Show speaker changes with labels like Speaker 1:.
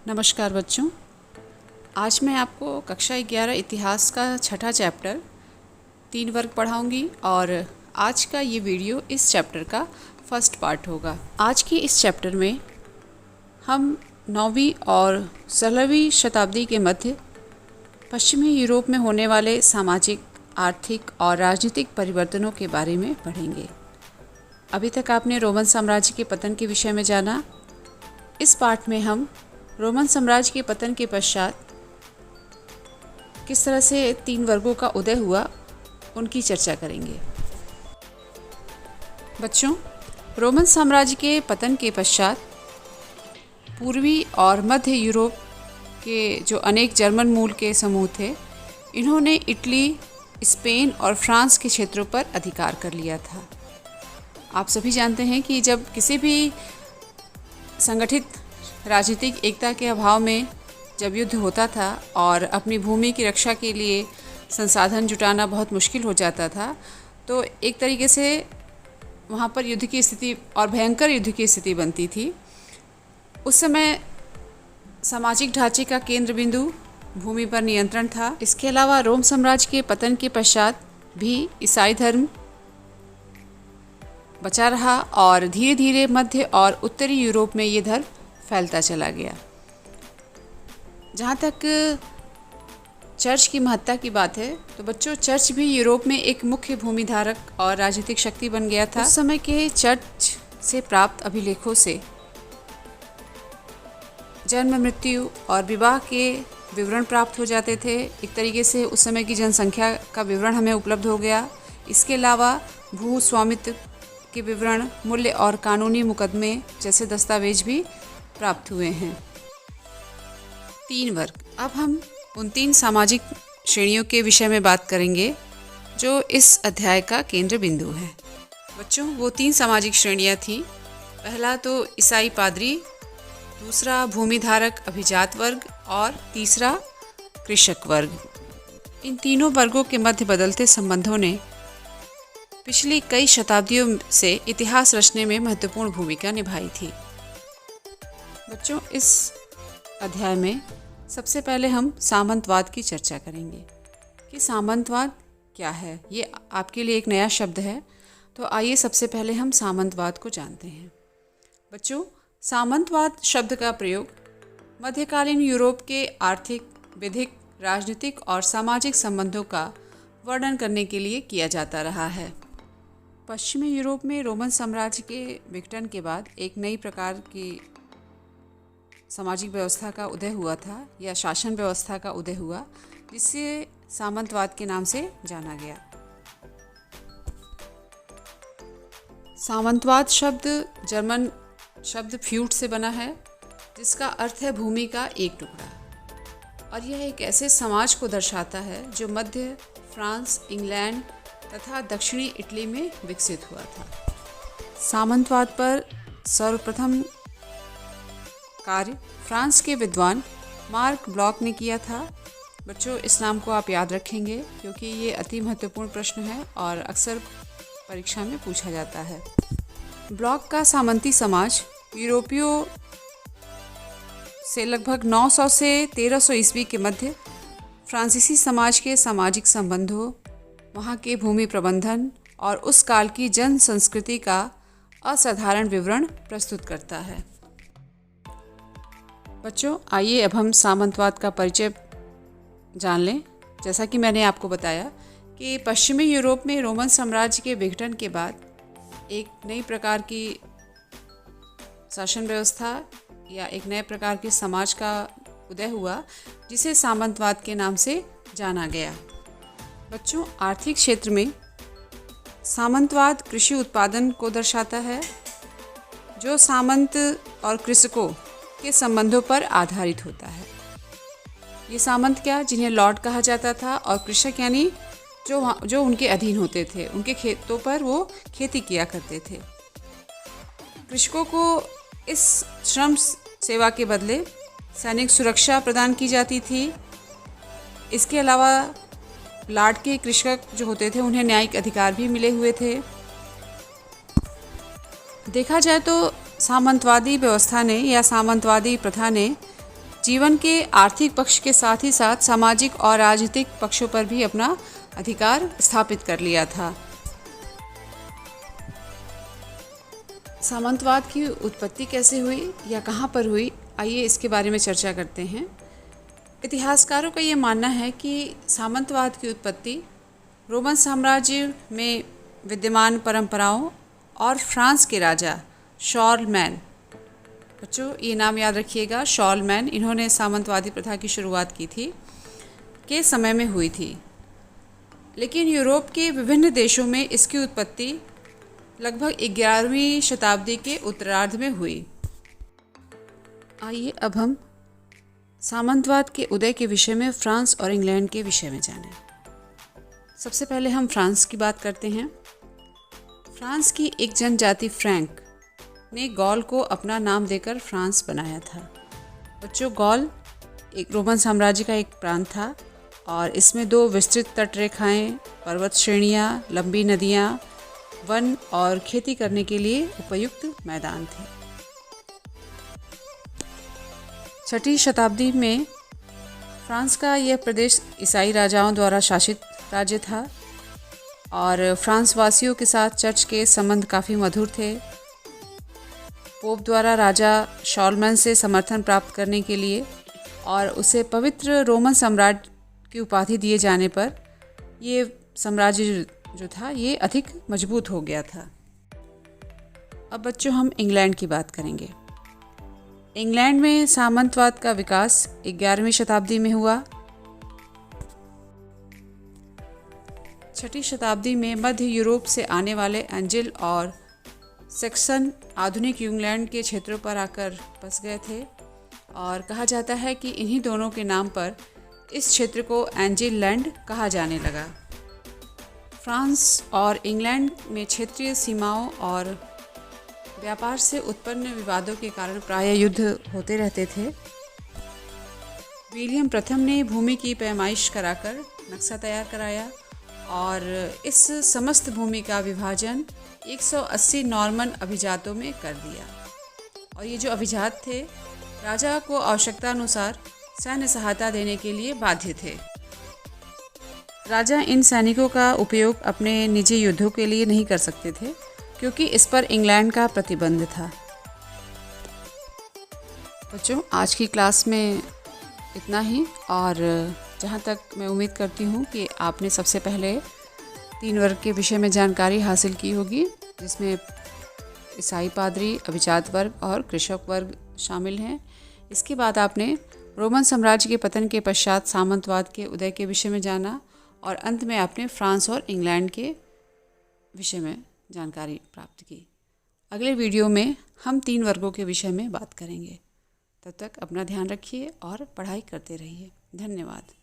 Speaker 1: नमस्कार बच्चों, आज मैं आपको कक्षा 11 इतिहास का छठा चैप्टर 3 वर्ग पढ़ाऊंगी और आज का ये वीडियो इस चैप्टर का फर्स्ट पार्ट होगा। आज के इस चैप्टर में हम 9वीं और 16वीं शताब्दी के मध्य पश्चिमी यूरोप में होने वाले सामाजिक, आर्थिक और राजनीतिक परिवर्तनों के बारे में पढ़ेंगे। अभी तक आपने रोमन साम्राज्य के पतन के विषय में जाना। इस पाठ में हम रोमन साम्राज्य के पतन के पश्चात किस तरह से 3 वर्गों का उदय हुआ, उनकी चर्चा करेंगे। बच्चों, रोमन साम्राज्य के पतन के पश्चात पूर्वी और मध्य यूरोप के जो अनेक जर्मन मूल के समूह थे, इन्होंने इटली, स्पेन और फ्रांस के क्षेत्रों पर अधिकार कर लिया था। आप सभी जानते हैं कि जब किसी भी संगठित राजनीतिक एकता के अभाव में जब युद्ध होता था और अपनी भूमि की रक्षा के लिए संसाधन जुटाना बहुत मुश्किल हो जाता था, तो एक तरीके से वहाँ पर युद्ध की स्थिति और भयंकर युद्ध की स्थिति बनती थी। उस समय सामाजिक ढांचे का केंद्र बिंदु भूमि पर नियंत्रण था। इसके अलावा रोम साम्राज्य के पतन के पश्चात भी ईसाई धर्म बचा रहा और धीरे धीरे मध्य और उत्तरी यूरोप में ये धर्म फैलता चला गया। जहाँ तक चर्च की महत्ता की बात है, तो बच्चों, चर्च भी यूरोप में एक मुख्य भूमिधारक और राजनीतिक शक्ति बन गया था। उस समय के चर्च से प्राप्त अभिलेखों से जन्म, मृत्यु और विवाह के विवरण प्राप्त हो जाते थे। एक तरीके से उस समय की जनसंख्या का विवरण हमें उपलब्ध हो गया। इसके अलावा भू स्वामित्व के विवरण, मूल्य और कानूनी मुकदमे जैसे दस्तावेज भी प्राप्त हुए हैं। 3 वर्ग। अब हम उन 3 सामाजिक श्रेणियों के विषय में बात करेंगे जो इस अध्याय का केंद्र बिंदु है। बच्चों, वो 3 सामाजिक श्रेणियां थीं। पहला तो ईसाई पादरी, दूसरा भूमिधारक अभिजात वर्ग और तीसरा कृषक वर्ग। इन तीनों वर्गों के मध्य बदलते संबंधों ने पिछली कई शताब्दियों से इतिहास रचने में महत्वपूर्ण भूमिका निभाई थी। बच्चों, इस अध्याय में सबसे पहले हम सामंतवाद की चर्चा करेंगे कि सामंतवाद क्या है। ये आपके लिए एक नया शब्द है, तो आइए सबसे पहले हम सामंतवाद को जानते हैं। बच्चों, सामंतवाद शब्द का प्रयोग मध्यकालीन यूरोप के आर्थिक, विधिक, राजनीतिक और सामाजिक संबंधों का वर्णन करने के लिए किया जाता रहा है। पश्चिमी यूरोप में रोमन साम्राज्य के विघटन के बाद एक नई प्रकार की सामाजिक व्यवस्था का उदय हुआ था या शासन व्यवस्था का उदय हुआ, जिसे सामंतवाद के नाम से जाना गया। सामंतवाद शब्द जर्मन शब्द फ्यूट से बना है, जिसका अर्थ है भूमि का एक टुकड़ा, और यह एक ऐसे समाज को दर्शाता है जो मध्य फ्रांस, इंग्लैंड तथा दक्षिणी इटली में विकसित हुआ था। सामंतवाद पर सर्वप्रथम कार्य फ्रांस के विद्वान मार्क ब्लॉक ने किया था। बच्चों, इस नाम को आप याद रखेंगे क्योंकि ये अति महत्वपूर्ण प्रश्न है और अक्सर परीक्षा में पूछा जाता है। ब्लॉक का सामंती समाज यूरोपियों से लगभग 900 से 1300 ईस्वी के मध्य फ्रांसीसी समाज के सामाजिक संबंधों, वहाँ के भूमि प्रबंधन और उस काल की जन संस्कृति का असाधारण विवरण प्रस्तुत करता है। बच्चों, आइए अब हम सामंतवाद का परिचय जान लें। जैसा कि मैंने आपको बताया कि पश्चिमी यूरोप में रोमन साम्राज्य के विघटन के बाद एक नई प्रकार की शासन व्यवस्था या एक नए प्रकार के समाज का उदय हुआ, जिसे सामंतवाद के नाम से जाना गया। बच्चों, आर्थिक क्षेत्र में सामंतवाद कृषि उत्पादन को दर्शाता है, जो सामंत और कृषकों के संबंधों पर आधारित होता है। ये सामंत क्या, जिन्हें लॉर्ड कहा जाता था, और कृषक यानी जो उनके अधीन होते थे, उनके खेतों पर वो खेती किया करते थे। कृषकों को इस श्रम सेवा के बदले सैनिक सुरक्षा प्रदान की जाती थी। इसके अलावा लाट के कृषक जो होते थे, उन्हें न्यायिक अधिकार भी मिले हुए थे। देखा जाए तो सामंतवादी व्यवस्था ने या सामंतवादी प्रथा ने जीवन के आर्थिक पक्ष के साथ ही साथ सामाजिक और राजनीतिक पक्षों पर भी अपना अधिकार स्थापित कर लिया था। सामंतवाद की उत्पत्ति कैसे हुई या कहाँ पर हुई, आइए इसके बारे में चर्चा करते हैं। इतिहासकारों का ये मानना है कि सामंतवाद की उत्पत्ति रोमन साम्राज्य में विद्यमान परंपराओं और फ्रांस के राजा शार्लमैन, बच्चों ये नाम याद रखिएगा, शार्लमैन, इन्होंने सामंतवादी प्रथा की शुरुआत की थी, के समय में हुई थी। लेकिन यूरोप के विभिन्न देशों में इसकी उत्पत्ति लगभग 11वीं शताब्दी के उत्तरार्ध में हुई। आइए अब हम सामंतवाद के उदय के विषय में फ्रांस और इंग्लैंड के विषय में जानें। सबसे पहले हम फ्रांस की बात करते हैं। फ्रांस की एक जनजाति फ्रैंक ने गॉल को अपना नाम देकर फ्रांस बनाया था। बच्चों, गॉल एक रोमन साम्राज्य का एक प्रांत था और इसमें 2 विस्तृत तटरेखाएं, पर्वत श्रेणियां, लंबी नदियां, वन और खेती करने के लिए उपयुक्त मैदान थे। 6वीं शताब्दी में फ्रांस का यह प्रदेश ईसाई राजाओं द्वारा शासित राज्य था और फ्रांस वासियों के साथ चर्च के संबंध काफ़ी मधुर थे। पोप द्वारा राजा शार्लमैन से समर्थन प्राप्त करने के लिए और उसे पवित्र रोमन सम्राट की उपाधि दिए जाने पर ये साम्राज्य जो था ये अधिक मजबूत हो गया था। अब बच्चों हम इंग्लैंड की बात करेंगे। इंग्लैंड में सामंतवाद का विकास 11वीं शताब्दी में हुआ। 6वीं शताब्दी में मध्य यूरोप से आने वाले एंजिल और सैक्सन आधुनिक इंग्लैंड के क्षेत्रों पर आकर बस गए थे और कहा जाता है कि इन्हीं दोनों के नाम पर इस क्षेत्र को एंजिल लैंड कहा जाने लगा। फ्रांस और इंग्लैंड में क्षेत्रीय सीमाओं और व्यापार से उत्पन्न विवादों के कारण प्रायः युद्ध होते रहते थे। विलियम प्रथम ने भूमि की पैमाइश कराकर नक्शा तैयार कराया और इस समस्त भूमि का विभाजन 180 नॉर्मन अभिजातों में कर दिया और ये जो अभिजात थे राजा को आवश्यकता अनुसार सैन्य सहायता देने के लिए बाध्य थे। राजा इन सैनिकों का उपयोग अपने निजी युद्धों के लिए नहीं कर सकते थे क्योंकि इस पर इंग्लैंड का प्रतिबंध था। बच्चों, आज की क्लास में इतना ही और जहाँ तक मैं उम्मीद करती हूँ कि आपने सबसे पहले 3 वर्ग के विषय में जानकारी हासिल की होगी, जिसमें ईसाई पादरी, अभिजात वर्ग और कृषक वर्ग शामिल हैं। इसके बाद आपने रोमन साम्राज्य के पतन के पश्चात सामंतवाद के उदय के विषय में जाना और अंत में आपने फ्रांस और इंग्लैंड के विषय में जानकारी प्राप्त की। अगले वीडियो में हम 3 वर्गों के विषय में बात करेंगे। तब तक अपना ध्यान रखिए और पढ़ाई करते रहिए। धन्यवाद।